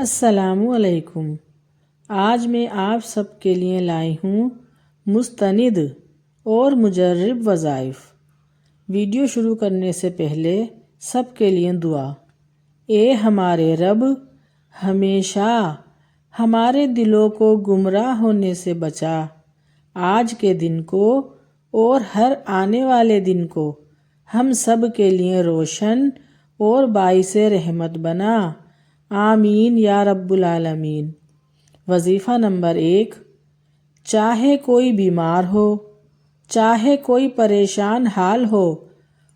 السلام علیکم۔ آج میں آپ سب کے لیے لائی ہوں مستند اور مجرب وظائف۔ ویڈیو شروع کرنے سے پہلے سب کے لیے دعا۔ اے ہمارے رب، ہمیشہ ہمارے دلوں کو گمراہ ہونے سے بچا، آج کے دن کو اور ہر آنے والے دن کو ہم سب کے لیے روشن اور باعث رحمت بنا، آمین یا رب العالمین۔ وظیفہ نمبر 1۔ چاہے کوئی بیمار ہو، چاہے کوئی پریشان حال ہو،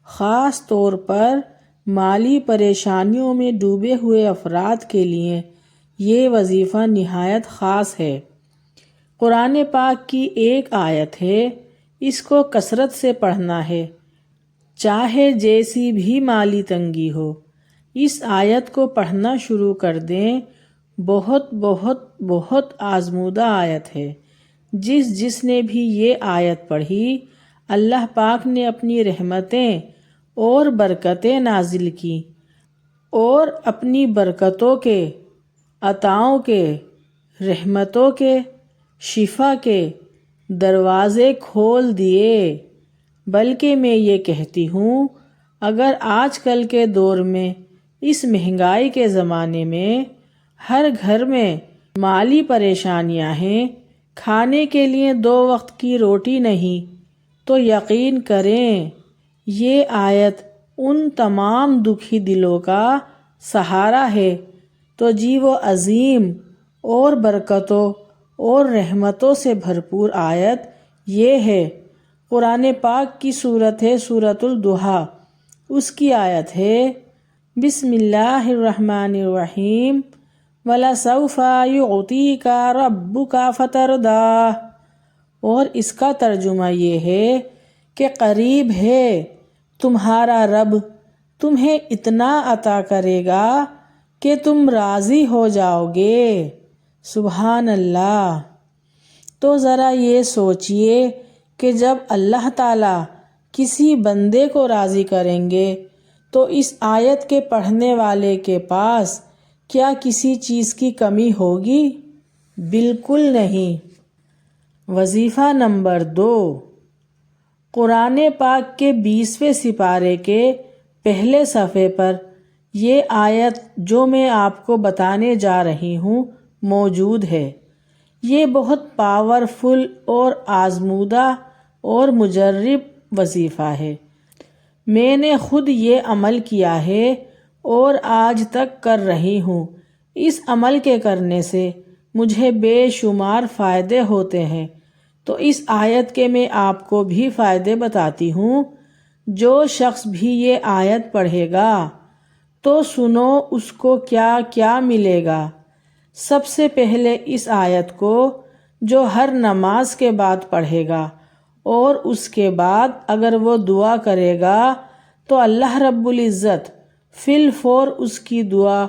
خاص طور پر مالی پریشانیوں میں ڈوبے ہوئے افراد کے لیے یہ وظیفہ نہایت خاص ہے۔ قرآن پاک کی ایک آیت ہے، اس کو کثرت سے پڑھنا ہے، چاہے جیسی بھی مالی تنگی ہو۔ اس آیت کو پڑھنا شروع کر دیں، بہت بہت بہت آزمودہ آیت ہے۔ جس نے بھی یہ آیت پڑھی، اللہ پاک نے اپنی رحمتیں اور برکتیں نازل کی اور اپنی برکتوں کے، عطاؤں کے، رحمتوں کے، شفا کے دروازے کھول دیے۔ بلکہ میں یہ کہتی ہوں، اگر آج کل کے دور میں اس مہنگائی کے زمانے میں ہر گھر میں مالی پریشانیاں ہیں، کھانے کے لیے 2 وقت کی روٹی نہیں، تو یقین کریں یہ آیت ان تمام دکھی دلوں کا سہارا ہے۔ تو جی وہ عظیم اور برکتوں اور رحمتوں سے بھرپور آیت یہ ہے۔ قرآن پاک کی سورت ہے سورۃ الضحیٰ، اس کی آیت ہے بسم اللہ الرحمن الرحیم وَلَسَوْفَ يُعْطِيكَ رَبُّكَ فَتَرْضَىٰ، اور اس کا ترجمہ یہ ہے کہ قریب ہے تمہارا رب تمہیں اتنا عطا کرے گا کہ تم راضی ہو جاؤ گے۔ سبحان اللہ۔ تو ذرا یہ سوچئے کہ جب اللہ تعالیٰ کسی بندے کو راضی کریں گے تو اس آیت کے پڑھنے والے کے پاس کیا کسی چیز کی کمی ہوگی؟ بالکل نہیں۔ وظیفہ نمبر 2۔ قرآن پاک کے 20ویں سپارے کے پہلے صفحے پر یہ آیت جو میں آپ کو بتانے جا رہی ہوں موجود ہے۔ یہ بہت پاورفل اور آزمودہ اور مجرب وظیفہ ہے۔ میں نے خود یہ عمل کیا ہے اور آج تک کر رہی ہوں۔ اس عمل کے کرنے سے مجھے بے شمار فائدے ہوتے ہیں، تو اس آیت کے میں آپ کو بھی فائدے بتاتی ہوں۔ جو شخص بھی یہ آیت پڑھے گا تو سنو اس کو کیا کیا ملے گا۔ سب سے پہلے اس آیت کو جو ہر نماز کے بعد پڑھے گا اور اس کے بعد اگر وہ دعا کرے گا تو اللہ رب العزت فی الفور اس کی دعا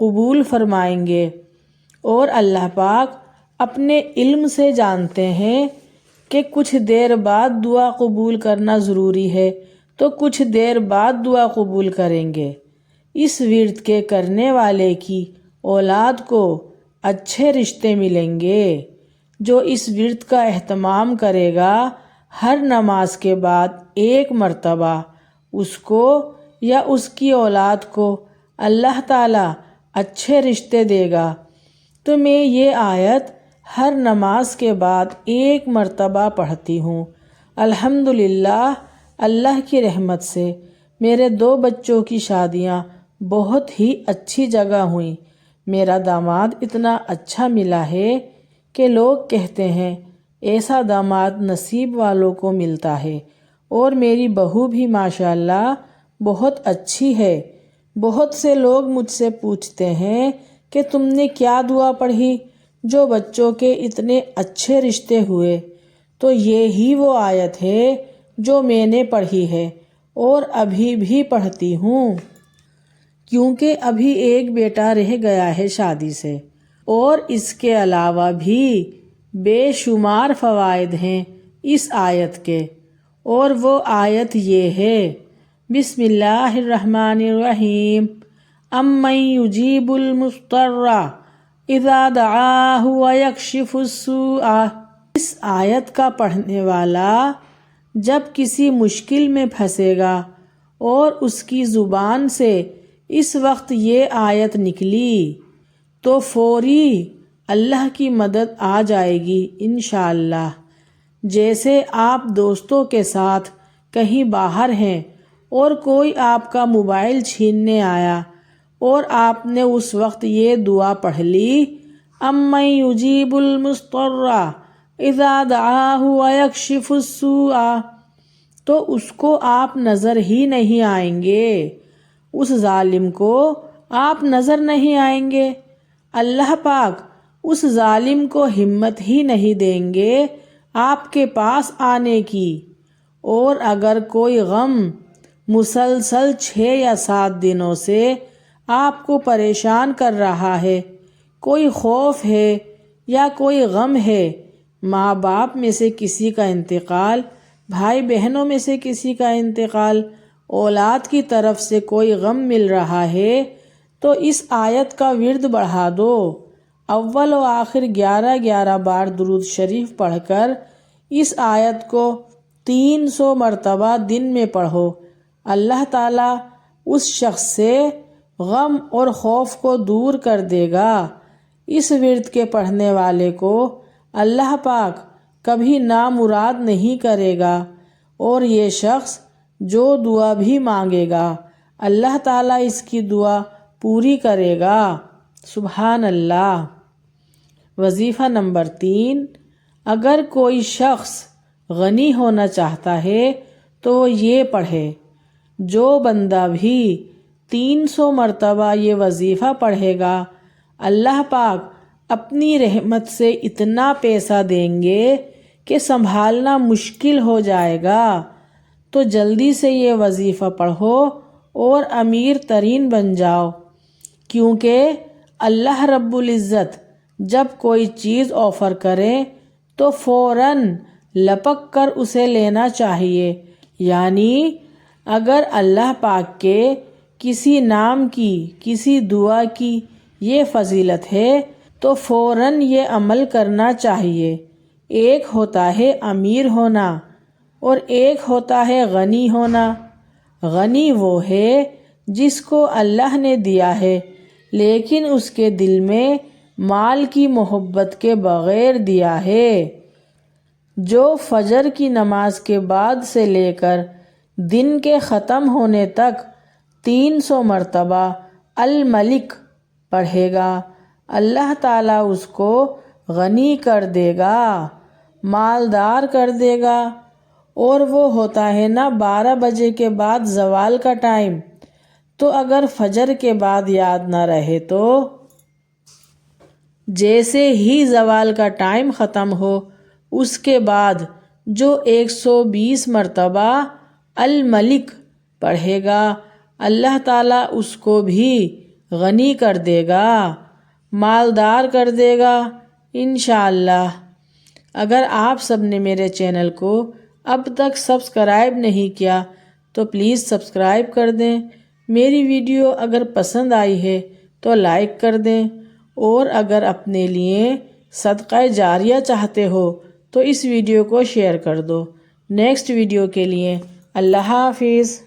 قبول فرمائیں گے۔ اور اللہ پاک اپنے علم سے جانتے ہیں کہ کچھ دیر بعد دعا قبول کرنا ضروری ہے تو کچھ دیر بعد دعا قبول کریں گے۔ اس ورد کے کرنے والے کی اولاد کو اچھے رشتے ملیں گے۔ جو اس ورد کا اہتمام کرے گا ہر نماز کے بعد 1 مرتبہ، اس کو یا اس کی اولاد کو اللہ تعالیٰ اچھے رشتے دے گا۔ تو میں یہ آیت ہر نماز کے بعد 1 مرتبہ پڑھتی ہوں۔ الحمدللہ، اللہ کی رحمت سے میرے 2 بچوں کی شادیاں بہت ہی اچھی جگہ ہوئیں۔ میرا داماد اتنا اچھا ملا ہے کہ لوگ کہتے ہیں ایسا داماد نصیب والوں کو ملتا ہے۔ اور میری بہو بھی ماشاءاللہ بہت اچھی ہے۔ بہت سے لوگ مجھ سے پوچھتے ہیں کہ تم نے کیا دعا پڑھی جو بچوں کے اتنے اچھے رشتے ہوئے؟ تو یہی وہ آیت ہے جو میں نے پڑھی ہے اور ابھی بھی پڑھتی ہوں، کیونکہ ابھی ایک بیٹا رہ گیا ہے شادی سے۔ اور اس کے علاوہ بھی بے شمار فوائد ہیں اس آیت کے، اور وہ آیت یہ ہے بسم اللہ الرحمن الرحیم امن یجیب المضطر اذا دعاہ ویکشف السوء۔ اس آیت کا پڑھنے والا جب کسی مشکل میں پھنسے گا اور اس کی زبان سے اس وقت یہ آیت نکلی تو فوری اللہ کی مدد آ جائے گی انشاءاللہ۔ جیسے آپ دوستوں کے ساتھ کہیں باہر ہیں اور کوئی آپ کا موبائل چھیننے آیا اور آپ نے اس وقت یہ دعا پڑھ لی، امن یجیب المضطر اذا دعاہ ویکشف السوء، تو اس کو آپ نظر ہی نہیں آئیں گے، اس ظالم کو آپ نظر نہیں آئیں گے۔ اللہ پاک اس ظالم کو ہمت ہی نہیں دیں گے آپ کے پاس آنے کی۔ اور اگر کوئی غم مسلسل 6 یا 7 دنوں سے آپ کو پریشان کر رہا ہے، کوئی خوف ہے یا کوئی غم ہے، ماں باپ میں سے کسی کا انتقال، بھائی بہنوں میں سے کسی کا انتقال، اولاد کی طرف سے کوئی غم مل رہا ہے، تو اس آیت کا ورد بڑھا دو۔ اول و آخر 11 بار درود شریف پڑھ کر اس آیت کو 300 مرتبہ دن میں پڑھو۔ اللہ تعالیٰ اس شخص سے غم اور خوف کو دور کر دے گا۔ اس ورد کے پڑھنے والے کو اللہ پاک کبھی نامراد نہیں کرے گا، اور یہ شخص جو دعا بھی مانگے گا اللہ تعالیٰ اس کی دعا پوری کرے گا۔ سبحان اللہ۔ وظیفہ نمبر 3، اگر کوئی شخص غنی ہونا چاہتا ہے تو وہ یہ پڑھے۔ جو بندہ بھی 300 مرتبہ یہ وظیفہ پڑھے گا، اللہ پاک اپنی رحمت سے اتنا پیسہ دیں گے کہ سنبھالنا مشکل ہو جائے گا۔ تو جلدی سے یہ وظیفہ پڑھو اور امیر ترین بن جاؤ، کیونکہ اللہ رب العزت جب کوئی چیز آفر کرے تو فوراً لپک کر اسے لینا چاہیے۔ یعنی اگر اللہ پاک کے کسی نام کی، کسی دعا کی یہ فضیلت ہے تو فوراً یہ عمل کرنا چاہیے۔ ایک ہوتا ہے امیر ہونا اور ایک ہوتا ہے غنی ہونا۔ غنی وہ ہے جس کو اللہ نے دیا ہے لیکن اس کے دل میں مال کی محبت کے بغیر دیا ہے۔ جو فجر کی نماز کے بعد سے لے کر دن کے ختم ہونے تک 300 مرتبہ الملک پڑھے گا، اللہ تعالیٰ اس کو غنی کر دے گا، مالدار کر دے گا۔ اور وہ ہوتا ہے نا 12 بجے کے بعد زوال کا ٹائم، تو اگر فجر کے بعد یاد نہ رہے تو جیسے ہی زوال کا ٹائم ختم ہو اس کے بعد جو 120 مرتبہ الملک پڑھے گا، اللہ تعالیٰ اس کو بھی غنی کر دے گا، مالدار کر دے گا انشاءاللہ۔ اگر آپ سب نے میرے چینل کو اب تک سبسکرائب نہیں کیا تو پلیز سبسکرائب کر دیں۔ میری ویڈیو اگر پسند آئی ہے تو لائک کر دیں، اور اگر اپنے لیے صدقہ جاریہ چاہتے ہو تو اس ویڈیو کو شیئر کر دو۔ نیکسٹ ویڈیو کے لیے اللہ حافظ۔